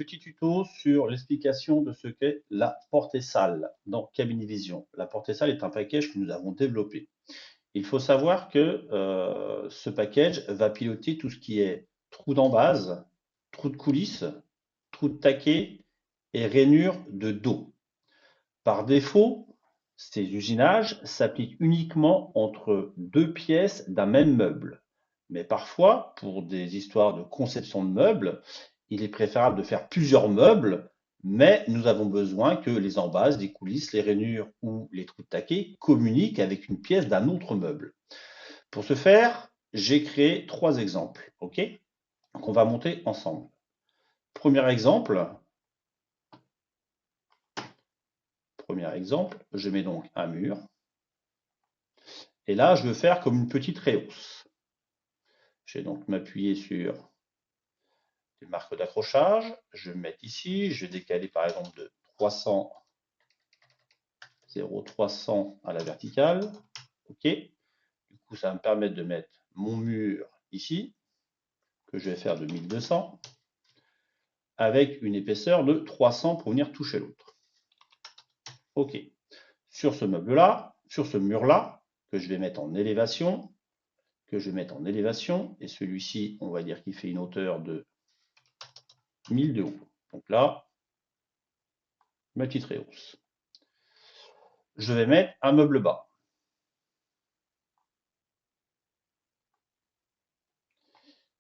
petit tuto sur l'explication de ce qu'est la portée salle dans Cabini Vision. La portée salle est un package que nous avons développé. Il faut savoir que ce package va piloter tout ce qui est trou d'embase, trou de coulisses, trou de taquet et rainure de dos. Par défaut, ces usinages s'appliquent uniquement entre deux pièces d'un même meuble. Mais parfois, pour des histoires de conception de meubles, il est préférable de faire plusieurs meubles, mais nous avons besoin que les embases, les coulisses, les rainures ou les trous de taquet communiquent avec une pièce d'un autre meuble. Pour ce faire, j'ai créé trois exemples, ok? Donc on va monter ensemble. Premier exemple, je mets donc un mur. Et là, je veux faire comme une petite rehausse. Je vais donc m'appuyer sur les marques d'accrochage. Je vais me mettre ici. Je vais décaler par exemple de 300, 0,300 à la verticale. OK. Du coup, ça va me permettre de mettre mon mur ici, que je vais faire de 1200, avec une épaisseur de 300 pour venir toucher l'autre. OK. Sur ce meuble-là, sur ce mur-là, que je vais mettre en élévation, et celui-ci, on va dire qu'il fait une hauteur de 1000 de haut. Donc là, ma petite rehausse. Je vais mettre un meuble bas.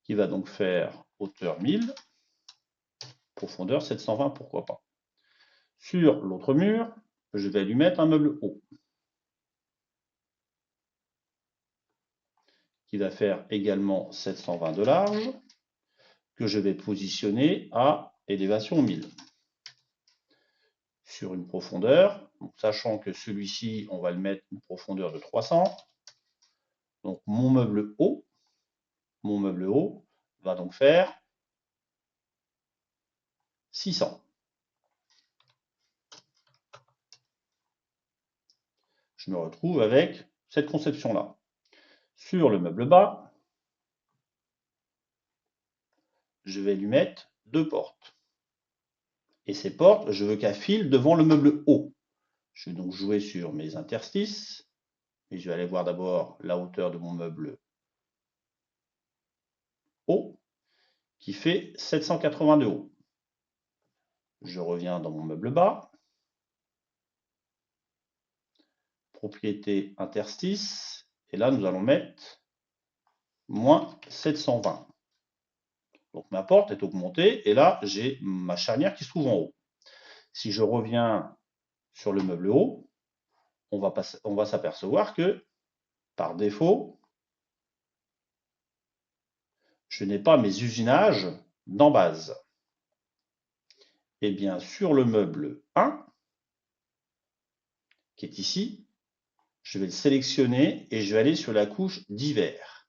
Qui va donc faire hauteur 1000, profondeur 720, pourquoi pas. Sur l'autre mur, je vais lui mettre un meuble haut. Qui va faire également 720 de large, que je vais positionner à élévation 1000. Sur une profondeur, donc sachant que celui-ci, on va le mettre une profondeur de 300. Donc mon meuble haut va donc faire 600. Je me retrouve avec cette conception-là. Sur le meuble bas, je vais lui mettre deux portes. Et ces portes, je veux qu'elles filent devant le meuble haut. Je vais donc jouer sur mes interstices. Et je vais aller voir d'abord la hauteur de mon meuble haut, qui fait 780 de haut. Je reviens dans mon meuble bas. Propriété interstice. Et là, nous allons mettre moins 720. Donc ma porte est augmentée. Et là, j'ai ma charnière qui se trouve en haut. Si je reviens sur le meuble haut, on va s'apercevoir que, par défaut, je n'ai pas mes usinages d'embase. Et bien, sur le meuble 1, qui est ici, je vais le sélectionner et je vais aller sur la couche divers.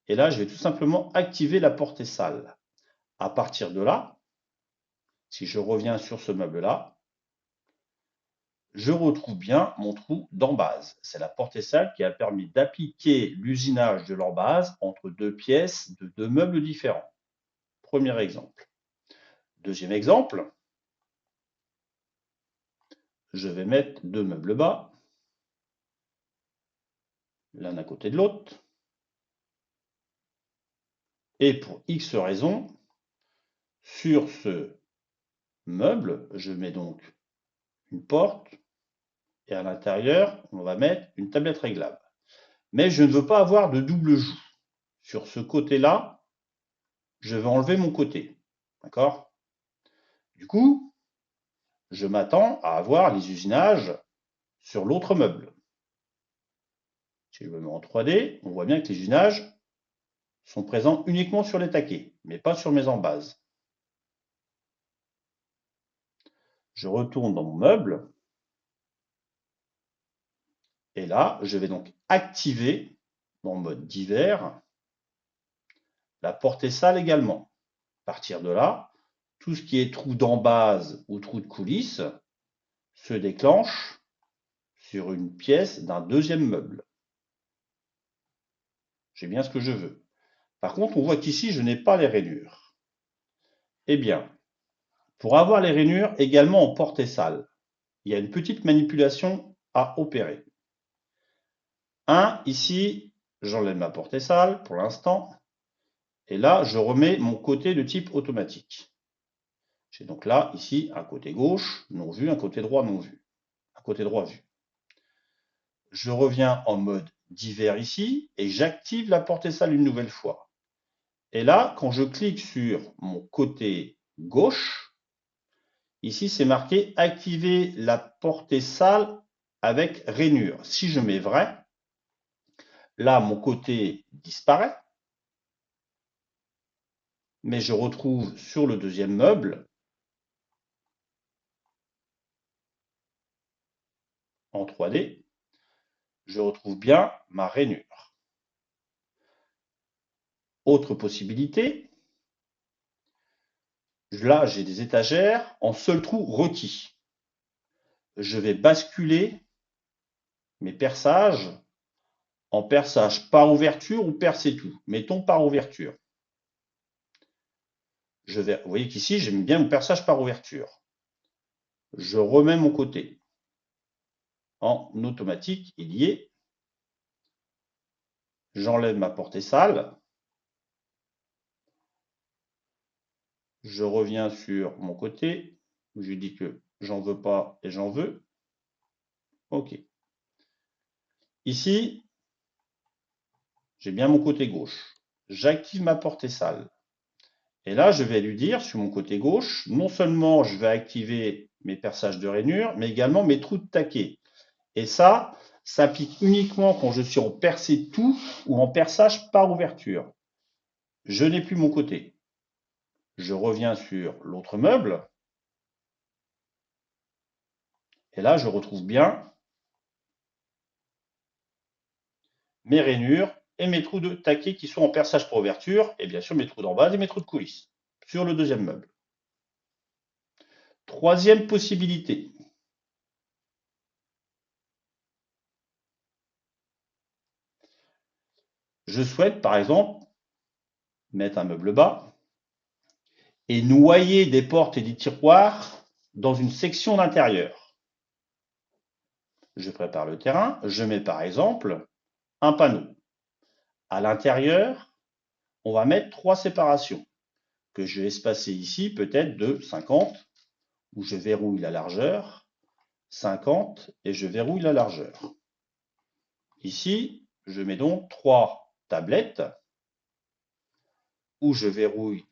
Et là, je vais tout simplement activer la portée salle. À partir de là, si je reviens sur ce meuble-là, je retrouve bien mon trou d'embase. C'est la portée salle qui a permis d'appliquer l'usinage de l'embase entre deux pièces de deux meubles différents. Premier exemple. Deuxième exemple, je vais mettre deux meubles bas, l'un à côté de l'autre. Et pour X raisons, sur ce meuble, je mets donc une porte et à l'intérieur, on va mettre une tablette réglable. Mais je ne veux pas avoir de double joue. Sur ce côté-là, je vais enlever mon côté. D'accord? Du coup, je m'attends à avoir les usinages sur l'autre meuble. Si je me mets en 3D, on voit bien que les usinages sont présents uniquement sur les taquets, mais pas sur mes embases. Je retourne dans mon meuble. Et là, je vais donc activer, en mode divers, la portée salle également. À partir de là, tout ce qui est trou d'embase ou trou de coulisses se déclenche sur une pièce d'un deuxième meuble. J'ai bien ce que je veux. Par contre, on voit qu'ici, je n'ai pas les rainures. Eh bien, Pour avoir les rainures également en porte-salle, il y a une petite manipulation à opérer. Ici, j'enlève ma porte-salle pour l'instant. Et là, je remets mon côté de type automatique. J'ai donc là, ici, un côté gauche non vu, un côté droit non vu. Un côté droit vu. Je reviens en mode divers ici et j'active la porte-salle une nouvelle fois. Et là, quand je clique sur mon côté gauche, ici, c'est marqué activer la porte-salle avec rainure. Si je mets vrai, là, mon côté disparaît, mais je retrouve sur le deuxième meuble, en 3D, je retrouve bien ma rainure. Autre possibilité, là, j'ai des étagères en seul trou requis. Je vais basculer mes perçages en perçage par ouverture ou percer tout. Mettons par ouverture. Vous voyez qu'ici, j'aime bien mon perçage par ouverture. Je remets mon côté. En automatique, il y est. J'enlève ma porte-salle. Je reviens sur mon côté. Je dis que j'en veux pas et j'en veux. OK. Ici, j'ai bien mon côté gauche. J'active ma porte-salle. Et là, je vais lui dire, sur mon côté gauche, non seulement je vais activer mes perçages de rainure, mais également mes trous de taquet. Et ça s'applique uniquement quand je suis en percé tout ou en perçage par ouverture. Je n'ai plus mon côté. Je reviens sur l'autre meuble. Et là, je retrouve bien mes rainures et mes trous de taquet qui sont en perçage par ouverture, et bien sûr mes trous d'en bas et mes trous de coulisses sur le deuxième meuble. Troisième possibilité. Je souhaite, par exemple, mettre un meuble bas et noyer des portes et des tiroirs dans une section d'intérieur. Je prépare le terrain, je mets par exemple un panneau. À l'intérieur, on va mettre 3 séparations que je vais espacer ici peut-être de 50, où je verrouille la largeur, 50 et je verrouille la largeur. Ici, je mets donc 3 tablettes où je verrouille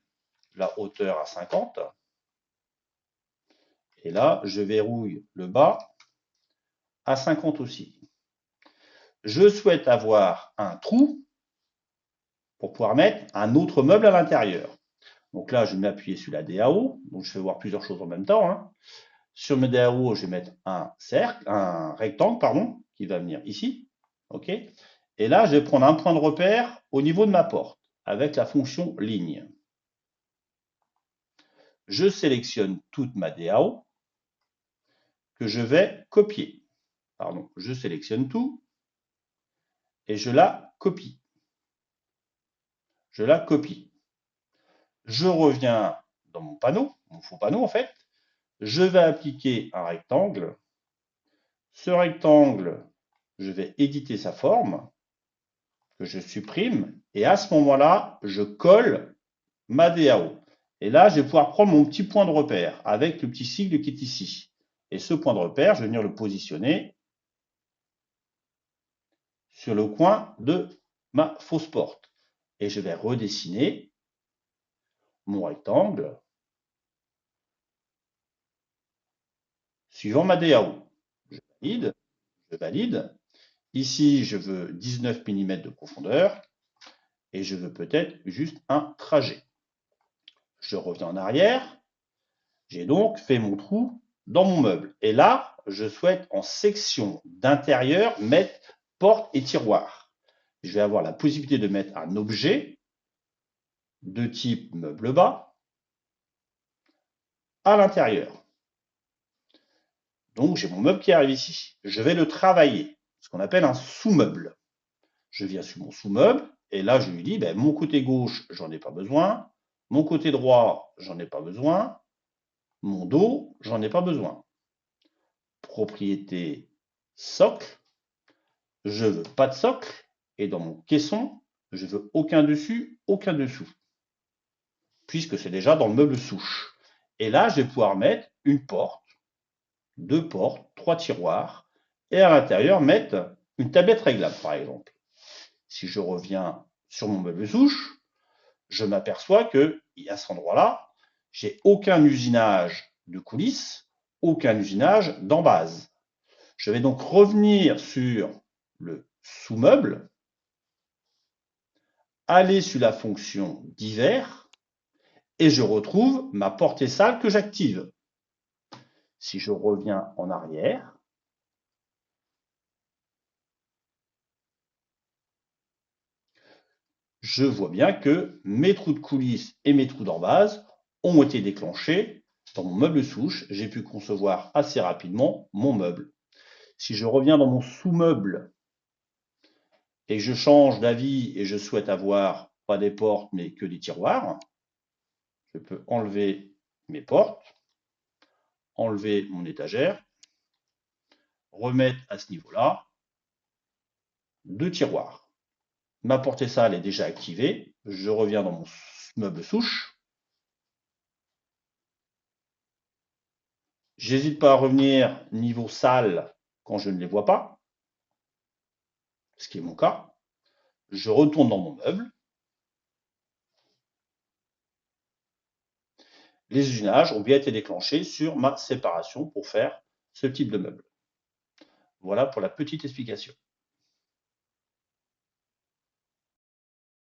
la hauteur à 50. Et là, je verrouille le bas à 50 aussi. Je souhaite avoir un trou pour pouvoir mettre un autre meuble à l'intérieur. Donc là, je vais m'appuyer sur la DAO. Donc je vais voir plusieurs choses en même temps. Sur mes DAO, je vais mettre un rectangle, pardon, qui va venir ici. OK. Et là, je vais prendre un point de repère au niveau de ma porte avec la fonction ligne. Je sélectionne toute ma DAO que je vais copier. Pardon, je sélectionne tout et je la copie. Je la copie. Je reviens dans mon panneau, mon faux panneau en fait. Je vais appliquer un rectangle. Ce rectangle, je vais éditer sa forme, que je supprime, et à ce moment-là, je colle ma DAO. Et là, je vais pouvoir prendre mon petit point de repère avec le petit sigle qui est ici. Et ce point de repère, je vais venir le positionner sur le coin de ma fausse porte. Et je vais redessiner mon rectangle suivant ma DAO. Je valide. Ici, je veux 19 mm de profondeur et je veux peut-être juste un trajet. Je reviens en arrière. J'ai donc fait mon trou dans mon meuble. Et là, je souhaite en section d'intérieur mettre porte et tiroir. Je vais avoir la possibilité de mettre un objet de type meuble bas à l'intérieur. Donc, j'ai mon meuble qui arrive ici. Je vais le travailler, ce qu'on appelle un sous-meuble. Je viens sur mon sous-meuble et là, je lui dis, ben, mon côté gauche, j'en ai pas besoin. Mon côté droit, j'en ai pas besoin. Mon dos, j'en ai pas besoin. Propriété socle, je veux pas de socle. Et dans mon caisson, je veux aucun dessus, aucun dessous. Puisque c'est déjà dans le meuble souche. Et là, je vais pouvoir mettre une porte, deux portes, trois tiroirs, et à l'intérieur mettre une tablette réglable, par exemple. Si je reviens sur mon meuble souche, je m'aperçois que à cet endroit-là, j'ai aucun usinage de coulisses, aucun usinage d'embase. Je vais donc revenir sur le sous-meuble, aller sur la fonction divers, et je retrouve ma portée salle que j'active. Si je reviens en arrière, je vois bien que mes trous de coulisses et mes trous d'embase ont été déclenchés dans mon meuble souche. J'ai pu concevoir assez rapidement mon meuble. Si je reviens dans mon sous-meuble et que je change d'avis et je souhaite avoir pas des portes mais que des tiroirs, je peux enlever mes portes, enlever mon étagère, remettre à ce niveau-là deux tiroirs. Ma portée salle est déjà activée. Je reviens dans mon meuble souche. J'hésite pas à revenir niveau salle quand je ne les vois pas, ce qui est mon cas. Je retourne dans mon meuble. Les usinages ont bien été déclenchés sur ma séparation pour faire ce type de meuble. Voilà pour la petite explication.